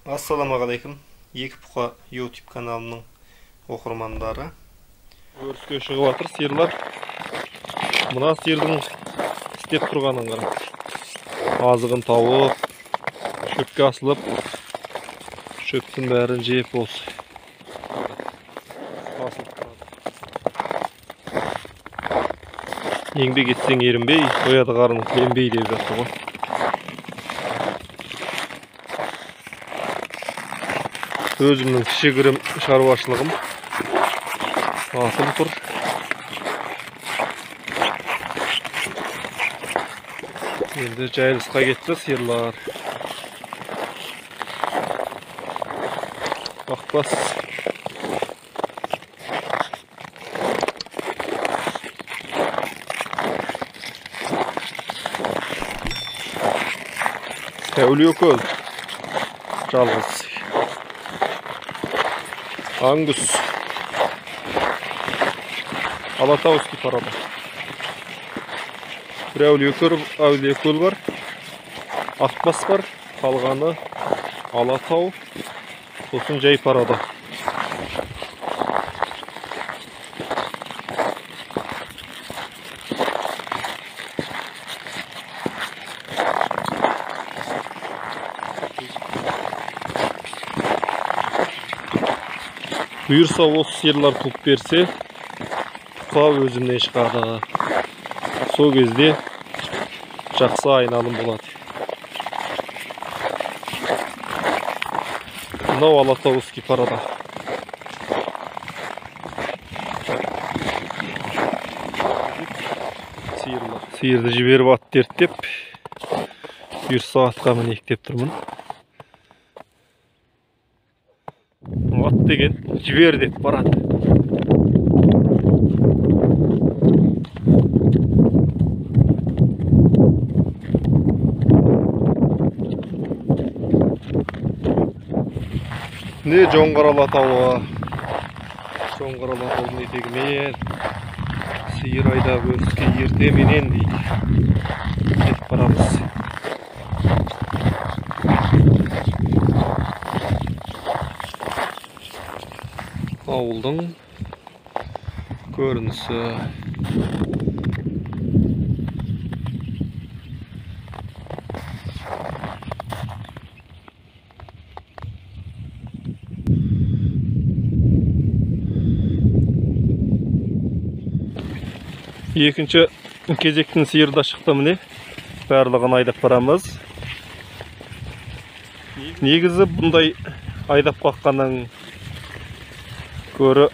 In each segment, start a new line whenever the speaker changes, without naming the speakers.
Ассаламағалейкум. Екі Бұқа YouTube каналының оқырмандары. Өріске шығып жатыр сиырлар. Мына сиырдың істеп тұрғанын қара. Азығын тауып, шөпке асылып, шөптің бәрін жеп осы. Еңбек етсең ерінбей, қояды қарның тіленбей деп жатыр ғой. Өзімнің кішігірім шаруашылығым асыл тұр. Енді жайылысқа кетті сиырлар. Бақпас. Әулие көл. Жалғыз. Angus. Алатауский порода. Bir әулие көл бар. Ақбас бар. Қалғаны Алатау. Сосын жай порода. Бұйырса осы сиырлар туып берсе, бұқа өзімнен шығады. Сол кезде жақсы айналым болады. Мынау Алатауский порода. Сиырды жіберіп ат дерттеп, бұйырса атқа мінейік деп тұрмын. Ат деген жібер деп барады. Не жоңғар Алатауы. Жоңғар Алатауының етегімен сиыр айдап өріске ертеменен дейді. Кетіп барамыз. Ауылдың көрінісі. Екінші кезектің сиырда шықты міне. Барлығын айдап барамыз. Негізі бұндай айдап баққаннан көрі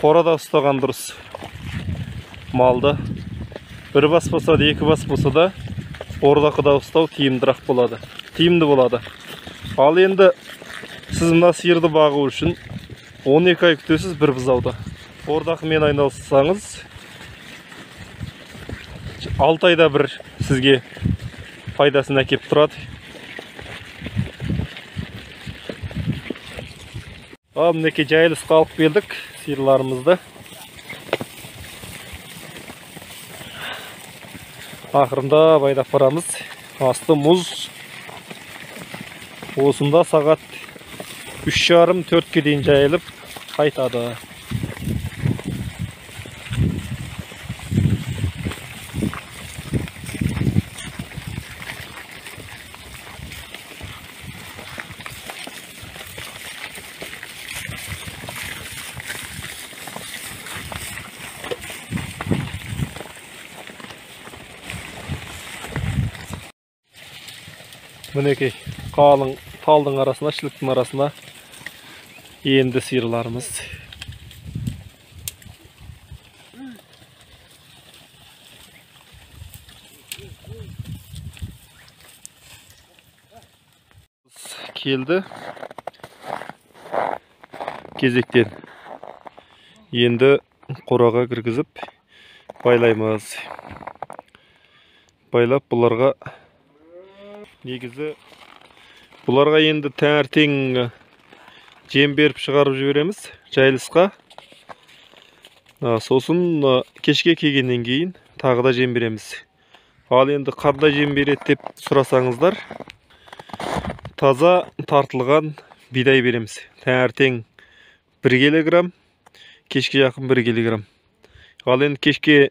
қорада ұстаған дұрыс. Малды бір бас болса да, екі бас болса да, ордақыда ұстау тиімдірақ болады. Тиімді болады. Ал енді сіз мына сиырды бағу үшін 12 ай күтесіз бір бұзауда. Ордақымен айналыссаңыз 6 айда бір сізге пайдасын әкеп тұрады. Мінеке жайылысқа алып келдік сиырларымызды. Ақырында байдап барамыз. Асты мұз. Осында сағат 3:30-4-ке дейін жайылып қайтады. Мінекей қалың талдың арасына, шіліктің арасына енді сиырларымыз. Келді кезектен. Енді қораға кіргізіп байлаймыз. Байлап бұларға негізі бұларға енді таңертең жем беріп шығарып жібереміз жайылысқа. Сосын кешке келгеннен кейін тағы да жем береміз. Ал енді қандай жем береді деп сұрасаңыздар, таза тартылған бидай береміз. Таңертең 1 килограмм, кешке жақын 1 килограмм. Ал енді кешке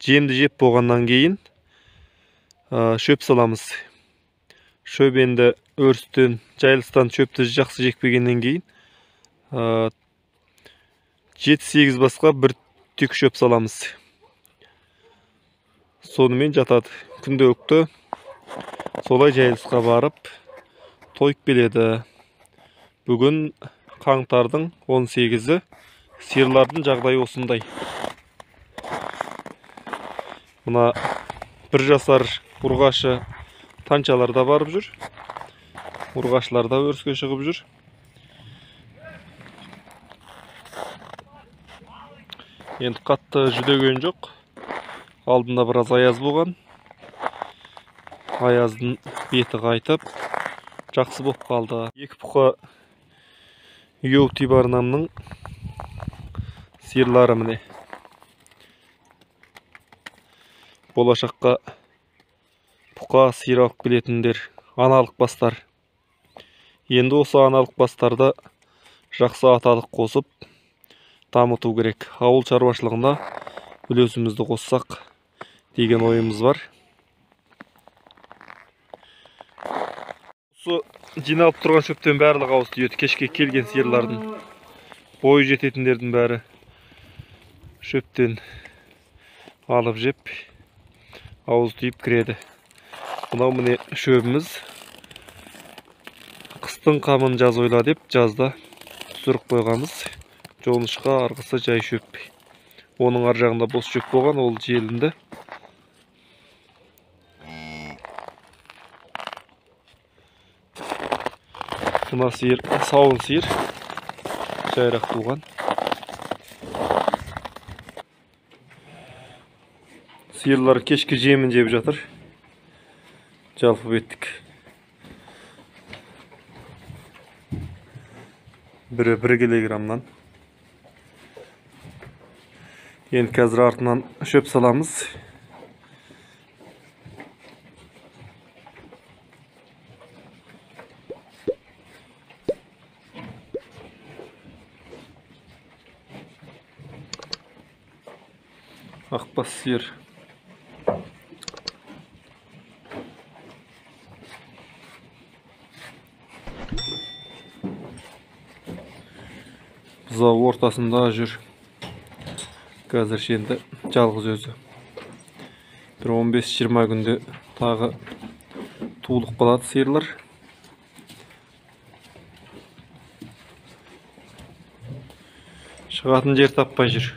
жемді жеп болғаннан кейін шөп саламыз. Шөп енді өрістен, жайылыстан шөпті жақсы жекпегеннен кейін 7-8 басқа бір түйек шөп саламыз. Сонымен жатады. Күнделікті солай жайылысқа барып тойып келеді. Бүгін қаңтардың 18-і, сиырлардың жағдайы осындай. Мына 1 жасар ұрғашы танчаларда барып жүр. Ұрғашыларда өріске шығып жүр. Енді қатты жүдеген жоқ. Алдында біраз аяз болған. Аяздың беті қайтып, жақсы болып қалды. 2 бұқа Еутибарнамның сиырлары міне. Болашаққа бұқа сиыр алып келетіндер аналық бастар. Енді осы аналық бастарда жақсы аталық қосып дамыту керек. Ауыл шаруашылығында үлесімізді қоссақ деген ойымыз бар. Осы жиналып тұрған шөптен барлығы ауыз түйеді. Кешке келген сиырлардың, бойы жететіндердің бәрі шөптен алып жеп, ауыз түйіп кіреді. Мынау міне шөбіміз. Қыстың қамын жаз ойла деп, жазда түсіріп қойғанбыз. Жонышқа арғысы жай шөп. Оның ар жағында бос шөп болған, ол желінді. Мына сиыр, сауын сиыр, жайрақ туған. Сиырлар кешкі жемін жеп жатыр. Жалпы беттік. Бірі 1 килограммнан. Енді қазір артынан шөп саламыз. Ақбас сиыр. Бұзау ортасында жүр. Қазір енді жалғыз өзі. Бір 15-20 күнде тағы туылып қалады сиырлар. Шығатын жер таппай жүр.